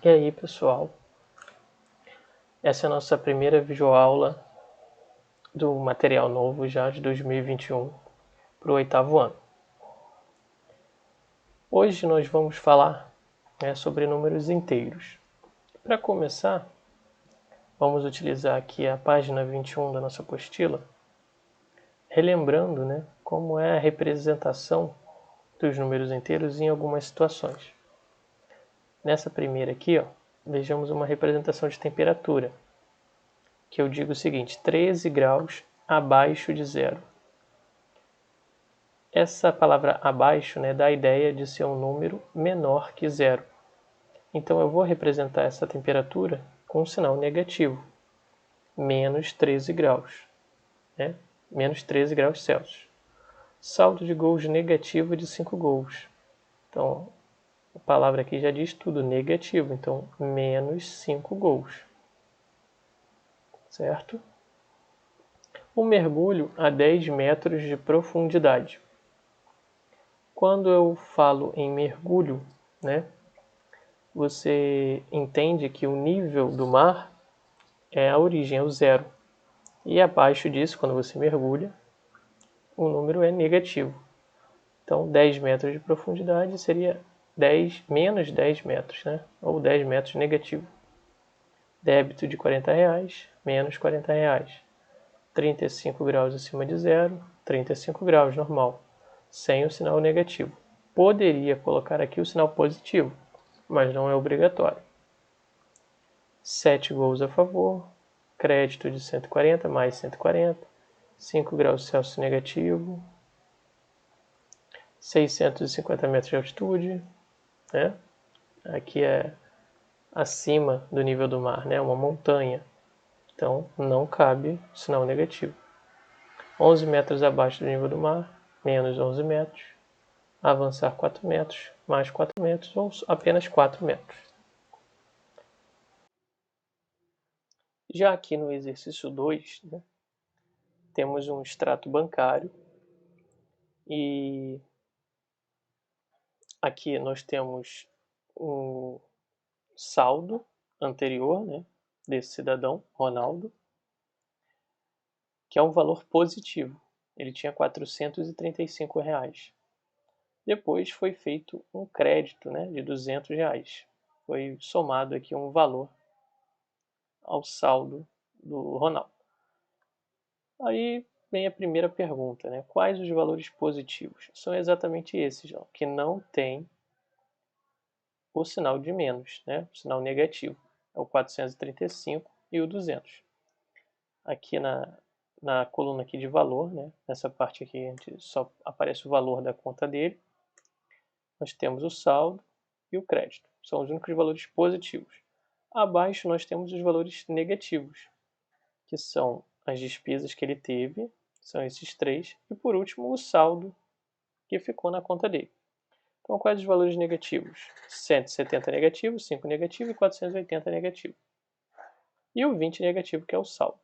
E aí, pessoal, essa é a nossa primeira videoaula do material novo já de 2021 para o 8º ano. Hoje nós vamos falar sobre números inteiros. Para começar, vamos utilizar aqui a página 21 da nossa apostila, relembrando como é a representação dos números inteiros em algumas situações. Nessa primeira aqui, vejamos uma representação de temperatura, que eu digo o seguinte: 13 graus abaixo de zero. Essa palavra abaixo dá a ideia de ser um número menor que zero. Então eu vou representar essa temperatura com um sinal negativo, menos 13 graus, menos 13 graus Celsius. Saldo de gols negativo de 5 gols. Então a palavra aqui já diz tudo, negativo, então menos 5 gols. Certo? Um mergulho a 10 metros de profundidade. Quando eu falo em mergulho, você entende que o nível do mar é a origem, é o zero. E abaixo disso, quando você mergulha, o número é negativo. Então, 10 metros de profundidade seria menos 10 metros, ou 10 metros negativo. Débito de R$40, menos R$40. 35 graus acima de zero, 35 graus, normal, sem o sinal negativo. Poderia colocar aqui o sinal positivo, mas não é obrigatório. 7 gols a favor, crédito de 140 mais 140, 5 graus Celsius negativo, 650 metros de altitude, Aqui é acima do nível do mar, uma montanha, então não cabe sinal negativo. 11 metros abaixo do nível do mar, menos 11 metros, avançar 4 metros, mais 4 metros ou apenas 4 metros. Já aqui no exercício 2, temos um extrato bancário e aqui nós temos um saldo anterior desse cidadão, Ronaldo, que é um valor positivo. Ele tinha R$435. Depois foi feito um crédito de R$200. Foi somado aqui um valor ao saldo do Ronaldo. Aí vem a primeira pergunta, quais os valores positivos? São exatamente esses, que não tem o sinal de menos, o sinal negativo. É o 435 e o 200. Aqui na coluna aqui de valor, nessa parte aqui a gente só aparece o valor da conta dele. Nós temos o saldo e o crédito. São os únicos valores positivos. Abaixo nós temos os valores negativos, que são as despesas que ele teve, são esses três, e por último o saldo que ficou na conta dele. Então quais os valores negativos? 170 negativo, 5 negativo e 480 negativo. E o 20 negativo, que é o saldo.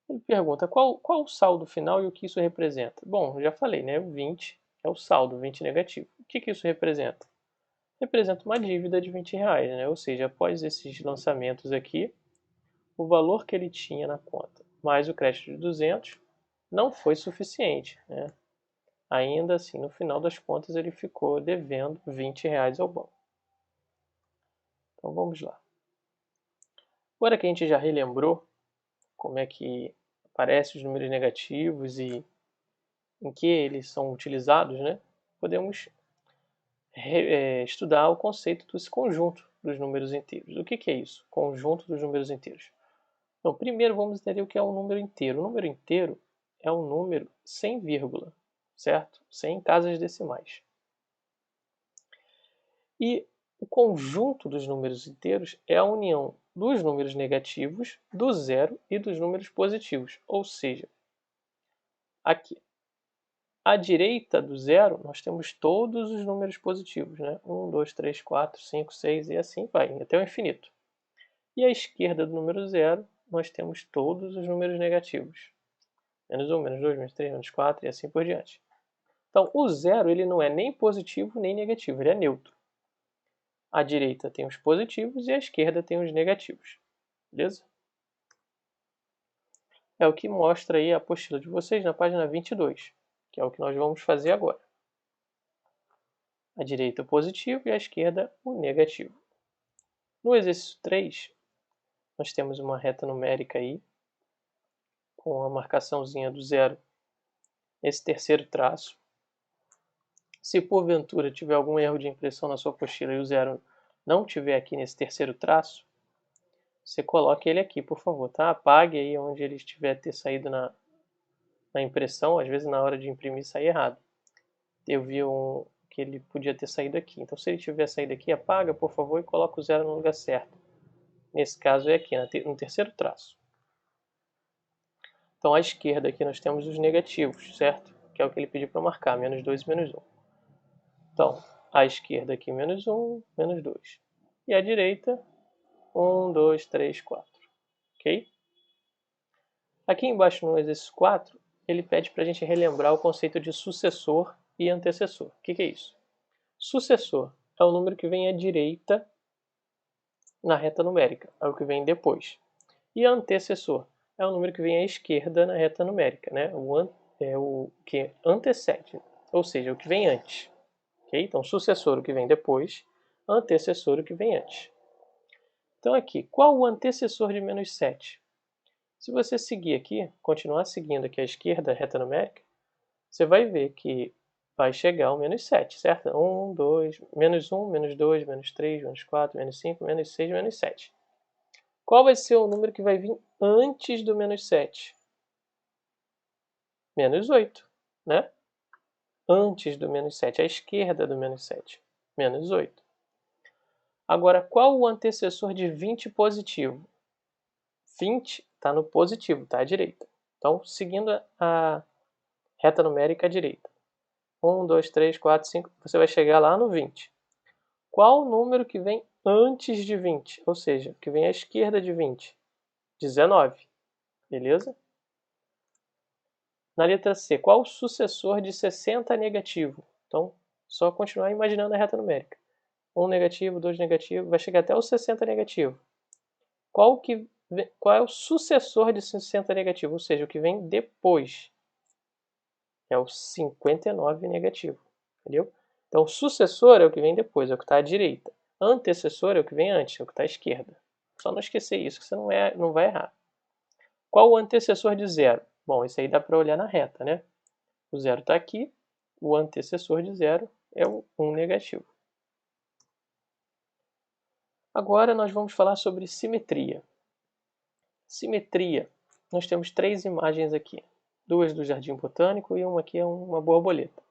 Ele pergunta qual o saldo final e o que isso representa. Bom, já falei, o 20 é o saldo, 20 negativo. O que isso representa? Representa uma dívida de R$20, ou seja, após esses lançamentos aqui, o valor que ele tinha na conta, mais o crédito de 200, não foi suficiente. Ainda assim, no final das contas, ele ficou devendo R$20 ao banco. Então vamos lá. Agora que a gente já relembrou como é que aparecem os números negativos e em que eles são utilizados, podemos estudar o conceito desse conjunto dos números inteiros. O que é isso? Conjunto dos números inteiros. Então, primeiro vamos entender o que é um número inteiro. O número inteiro é um número sem vírgula, certo? Sem casas decimais. E o conjunto dos números inteiros é a união dos números negativos, do zero e dos números positivos. Ou seja, aqui, à direita do zero, nós temos todos os números positivos. 1, 2, 3, 4, 5, 6 e assim vai, até o infinito. E à esquerda do número zero, nós temos todos os números negativos. Menos 1, menos 2, menos 3, menos 4 e assim por diante. Então, o zero ele não é nem positivo nem negativo, ele é neutro. A direita tem os positivos e a esquerda tem os negativos. Beleza? É o que mostra aí a apostila de vocês na página 22, que é o que nós vamos fazer agora. A direita o positivo e a esquerda o negativo. No exercício 3, nós temos uma reta numérica aí, com a marcaçãozinha do zero, esse terceiro traço. Se porventura tiver algum erro de impressão na sua apostila e o zero não tiver aqui nesse terceiro traço, você coloque ele aqui, por favor, tá? Apague aí onde ele estiver ter saído na impressão, às vezes na hora de imprimir sai errado. Eu vi que ele podia ter saído aqui. Então, se ele tiver saído aqui, apaga, por favor, e coloca o zero no lugar certo. Nesse caso é aqui, no terceiro traço. Então, à esquerda aqui nós temos os negativos, certo? Que é o que ele pediu para marcar, menos 2 e menos 1. Então, à esquerda aqui, menos 1, menos 2. E à direita, 1, 2, 3, 4. Ok? Aqui embaixo no exercício 4, ele pede para a gente relembrar o conceito de sucessor e antecessor. O que é isso? Sucessor é o número que vem à direita na reta numérica, é o que vem depois. E antecessor é o número que vem à esquerda na reta numérica, né? É o que antecede, ou seja, o que vem antes. Okay? Então, sucessor, o que vem depois, antecessor, o que vem antes. Então, aqui, qual o antecessor de menos 7? Se você seguir aqui, continuar seguindo aqui à esquerda a reta numérica, você vai ver que vai chegar ao menos 7, certo? 1, 2, menos 1, menos 2, menos 3, menos 4, menos 5, menos 6, menos 7. Qual vai ser o número que vai vir antes do menos 7? Menos 8, né? Antes do menos 7, à esquerda do menos 7. Menos 8. Agora, qual o antecessor de 20 positivo? 20 está no positivo, está à direita. Então, seguindo a reta numérica à direita. 1, 2, 3, 4, 5, você vai chegar lá no 20. Qual o número que vem antes de 20? Ou seja, que vem à esquerda de 20? 19. Beleza? Na letra C, qual o sucessor de 60 negativo? Então, só continuar imaginando a reta numérica. 1 negativo, 2 negativo, vai chegar até o 60 negativo. Qual é o sucessor de 60 negativo? Ou seja, o que vem depois. É o 59 negativo. Entendeu? Então, o sucessor é o que vem depois, é o que está à direita. Antecessor é o que vem antes, é o que está à esquerda. Só não esquecer isso, que você não vai errar. Qual o antecessor de zero? Bom, isso aí dá para olhar na reta, né? O zero está aqui, o antecessor de zero é o 1 negativo. Agora nós vamos falar sobre simetria. Simetria. Nós temos 3 imagens aqui. 2 do Jardim Botânico e uma aqui é uma borboleta.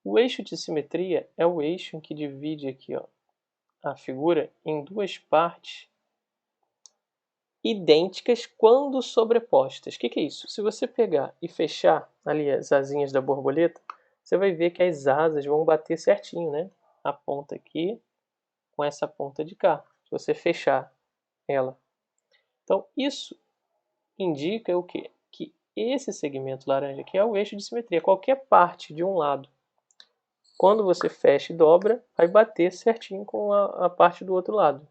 O eixo de simetria é o eixo em que divide aqui, ó, a figura em 2 partes idênticas quando sobrepostas. O que é isso? Se você pegar e fechar ali as asinhas da borboleta, você vai ver que as asas vão bater certinho, né? A ponta aqui com essa ponta de cá. Se você fechar ela. Então, isso indica o quê? Que esse segmento laranja aqui é o eixo de simetria. Qualquer parte de um lado, quando você fecha e dobra, vai bater certinho com a parte do outro lado.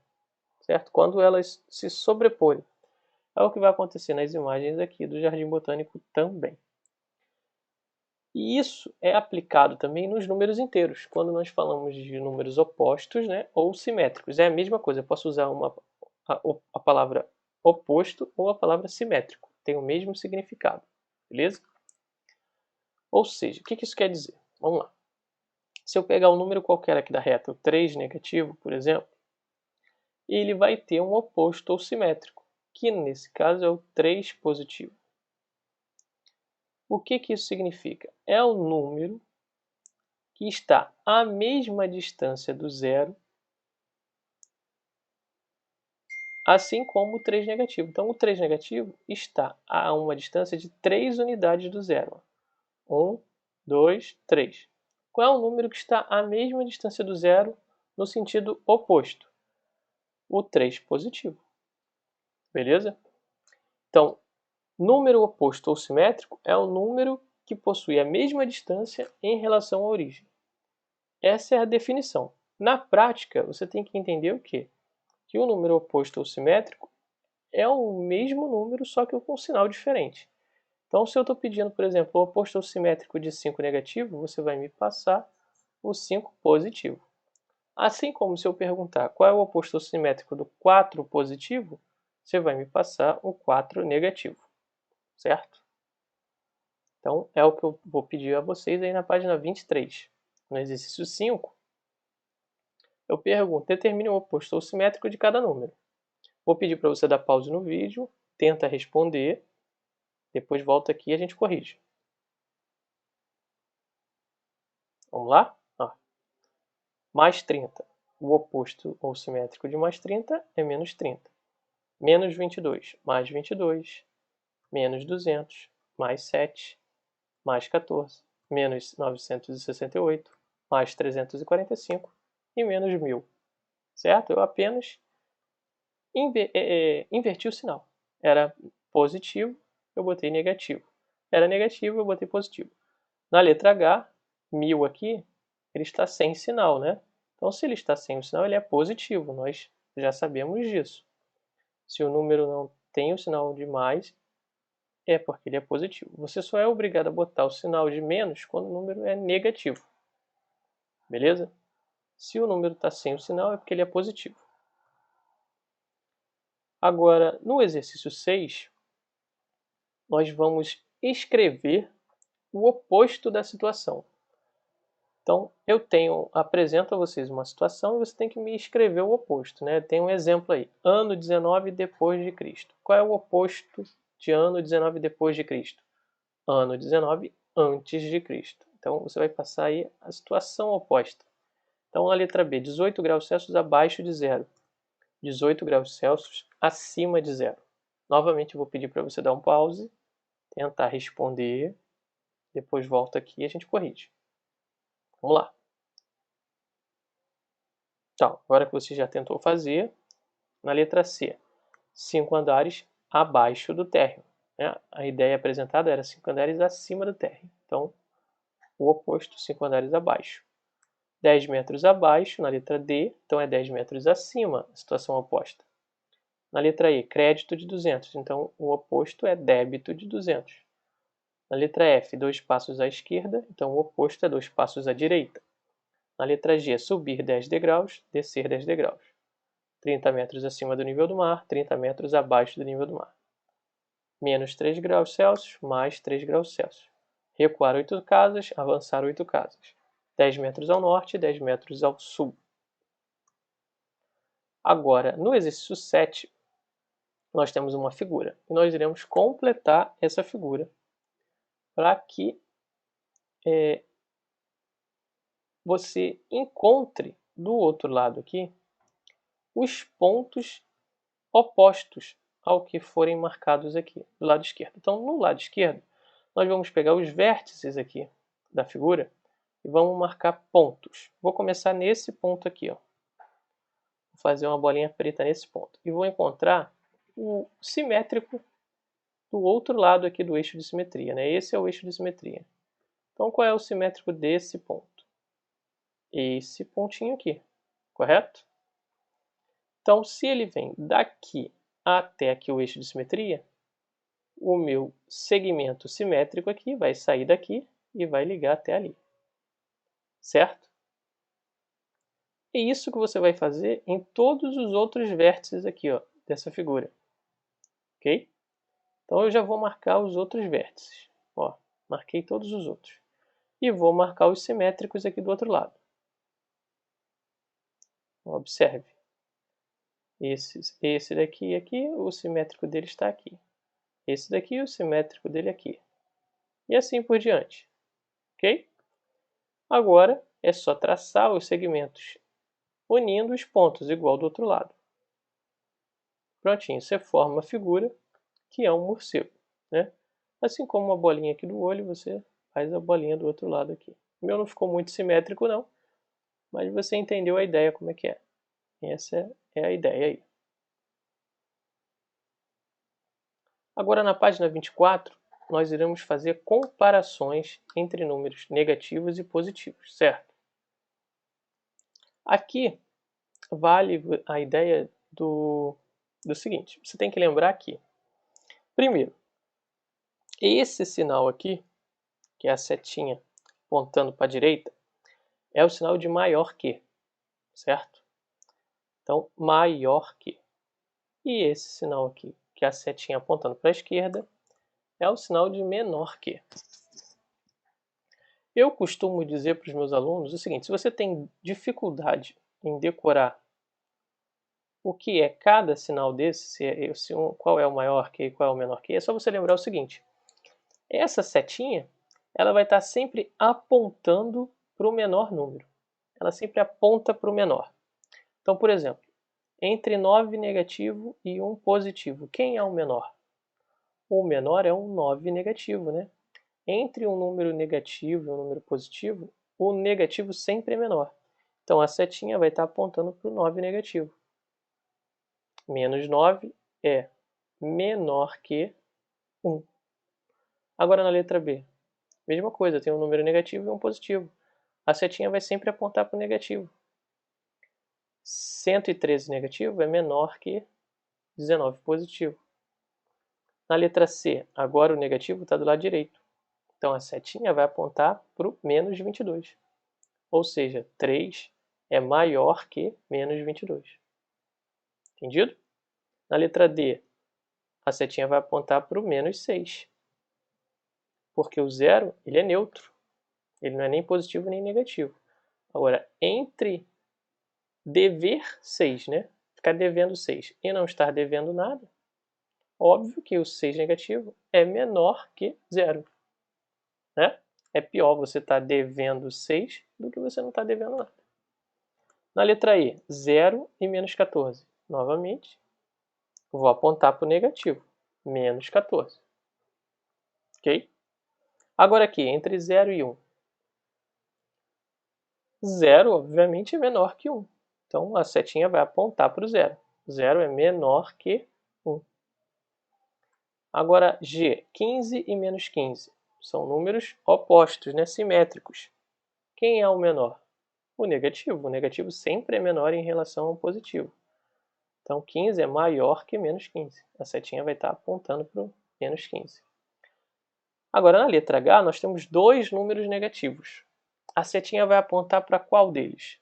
Certo? Quando elas se sobreporem. É o que vai acontecer nas imagens aqui do Jardim Botânico também. E isso é aplicado também nos números inteiros, quando nós falamos de números opostos, né, ou simétricos. É a mesma coisa, eu posso usar a palavra oposto ou a palavra simétrico. Tem o mesmo significado, beleza? Ou seja, o que isso quer dizer? Vamos lá. Se eu pegar um número qualquer aqui da reta, o 3 negativo, por exemplo, ele vai ter um oposto ou simétrico, que nesse caso é o 3 positivo. O que isso significa? É o número que está à mesma distância do zero, assim como o 3 negativo. Então, o 3 negativo está a uma distância de 3 unidades do zero. 1, 2, 3. Qual é o número que está à mesma distância do zero no sentido oposto? O 3 positivo. Beleza? Então, número oposto ou simétrico é o número que possui a mesma distância em relação à origem. Essa é a definição. Na prática, você tem que entender o quê? Que o número oposto ou simétrico é o mesmo número, só que com um sinal diferente. Então, se eu estou pedindo, por exemplo, o oposto ou simétrico de 5 negativo, você vai me passar o 5 positivo. Assim como se eu perguntar qual é o oposto ou simétrico do 4 positivo, você vai me passar o 4 negativo, certo? Então, é o que eu vou pedir a vocês aí na página 23. No exercício 5, eu pergunto, determine o oposto ou simétrico de cada número. Vou pedir para você dar pause no vídeo, tenta responder, depois volta aqui e a gente corrige. Vamos lá? Mais 30. O oposto ou simétrico de mais 30 é menos 30. Menos 22 mais 22, menos 200 mais 7, mais 14, menos 968, mais 345 e menos 1000. Certo? Eu apenas inverti o sinal. Era positivo, eu botei negativo. Era negativo, eu botei positivo. Na letra H, 1000 aqui, ele está sem sinal, né? Então, se ele está sem o sinal, ele é positivo. Nós já sabemos disso. Se o número não tem o sinal de mais, é porque ele é positivo. Você só é obrigado a botar o sinal de menos quando o número é negativo. Beleza? Se o número está sem o sinal, é porque ele é positivo. Agora, no exercício 6, nós vamos escrever o oposto da situação. Então, apresento a vocês uma situação e você tem que me escrever o oposto, né? Tem um exemplo aí, ano 19 depois de Cristo. Qual é o oposto de ano 19 depois de Cristo? Ano 19 antes de Cristo. Então, você vai passar aí a situação oposta. Então, a letra B, 18 graus Celsius abaixo de zero. 18 graus Celsius acima de zero. Novamente, eu vou pedir para você dar um pause, tentar responder, depois volta aqui e a gente corrige. Vamos lá. Então, agora que você já tentou fazer, na letra C, 5 andares abaixo do térreo. Né? A ideia apresentada era 5 andares acima do térreo. Então, o oposto, 5 andares abaixo. 10 metros abaixo, na letra D, então é 10 metros acima, a situação oposta. Na letra E, crédito de 200, então o oposto é débito de 200. Na letra F, 2 passos à esquerda, então o oposto é 2 passos à direita. Na letra G, subir 10 degraus, descer 10 degraus. 30 metros acima do nível do mar, 30 metros abaixo do nível do mar. Menos 3 graus Celsius, mais 3 graus Celsius. Recuar 8 casas, avançar 8 casas. 10 metros ao norte e 10 metros ao sul. Agora, no exercício 7, nós temos uma figura. E nós iremos completar essa figura para que você encontre do outro lado aqui os pontos opostos ao que forem marcados aqui, do lado esquerdo. Então, no lado esquerdo, nós vamos pegar os vértices aqui da figura e vamos marcar pontos. Vou começar nesse ponto aqui, ó. Vou fazer uma bolinha preta nesse ponto. E vou encontrar o simétrico do outro lado aqui do eixo de simetria, né? Esse é o eixo de simetria. Então, qual é o simétrico desse ponto? Esse pontinho aqui, correto? Então, se ele vem daqui até aqui o eixo de simetria, o meu segmento simétrico aqui vai sair daqui e vai ligar até ali. Certo? É isso que você vai fazer em todos os outros vértices aqui, ó, dessa figura. Ok? Então, eu já vou marcar os outros vértices. Ó, marquei todos os outros. E vou marcar os simétricos aqui do outro lado. Observe. Esse daqui aqui, o simétrico dele está aqui. Esse daqui, o simétrico dele aqui. E assim por diante. Ok? Agora, é só traçar os segmentos unindo os pontos, igual do outro lado. Prontinho, você forma uma figura que é um morcego. Né? Assim como uma bolinha aqui do olho, você faz a bolinha do outro lado aqui. O meu não ficou muito simétrico não, mas você entendeu a ideia como é que é. Essa é a ideia aí. Agora na página 24, nós iremos fazer comparações entre números negativos e positivos, certo? Aqui vale a ideia do seguinte, você tem que lembrar que, primeiro, esse sinal aqui, que é a setinha apontando para a direita, é o sinal de maior que, certo? Então, maior que. E esse sinal aqui, que é a setinha apontando para a esquerda, é o sinal de menor que. Eu costumo dizer para os meus alunos o seguinte, se você tem dificuldade em decorar o que é cada sinal desse, qual é o maior que e qual é o menor que, é só você lembrar o seguinte, essa setinha ela vai estar sempre apontando para o menor número. Ela sempre aponta para o menor. Então, por exemplo, entre 9 negativo e 1 positivo, quem é o menor? O menor é um 9 negativo, né? Entre um número negativo e um número positivo, o negativo sempre é menor. Então, a setinha vai estar apontando para o 9 negativo. Menos 9 é menor que 1. Agora, na letra B, mesma coisa, tem um número negativo e um positivo. A setinha vai sempre apontar para o negativo. 113 negativo é menor que 19 positivo. Na letra C, agora o negativo está do lado direito. Então, a setinha vai apontar para o menos 22. Ou seja, 3 é maior que menos 22. Entendido? Na letra D, a setinha vai apontar para o menos 6. Porque o zero ele é neutro. Ele não é nem positivo nem negativo. Agora, entre dever 6, né? Ficar devendo 6 e não estar devendo nada, óbvio que o 6 negativo é menor que 0. Né? É pior você estar devendo 6 do que você não estar devendo nada. Na letra E, 0 e menos 14. Novamente, vou apontar para o negativo, menos 14. Ok? Agora aqui, entre 0 e 1. 0, obviamente, é menor que 1. Então, a setinha vai apontar para o 0. 0 é menor que 1. Agora, G, 15 e menos 15. São números opostos, né? Simétricos. Quem é o menor? O negativo. O negativo sempre é menor em relação ao positivo. Então, 15 é maior que menos 15. A setinha vai estar apontando para o menos 15. Agora, na letra H, nós temos dois números negativos. A setinha vai apontar para qual deles?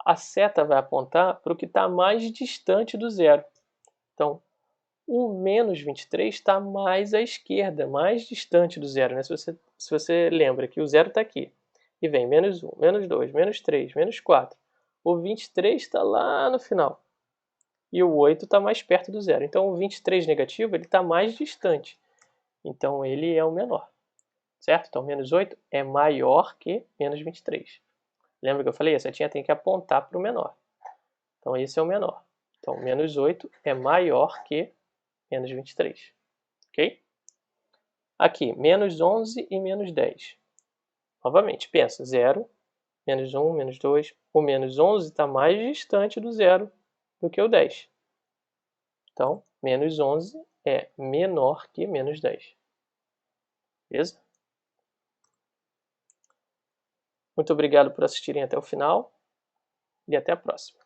A seta vai apontar para o que está mais distante do zero. Então, o menos 23 está mais à esquerda, mais distante do zero. Né? Se você lembra que o zero está aqui, e vem menos 1, menos 2, menos 3, menos 4. O 23 está lá no final. E o 8 está mais perto do zero. Então, o 23 negativo está mais distante. Então, ele é o menor. Certo? Então, menos 8 é maior que menos 23. Lembra que eu falei? A setinha tem que apontar para o menor. Então, esse é o menor. Então, menos 8 é maior que menos 23. Ok? Aqui, menos 11 e menos 10. Novamente, pensa, 0, menos 1, menos 2. O menos 11 está mais distante do zero do que o 10. Então, menos 11 é menor que menos 10. Beleza? Muito obrigado por assistirem até o final e até a próxima.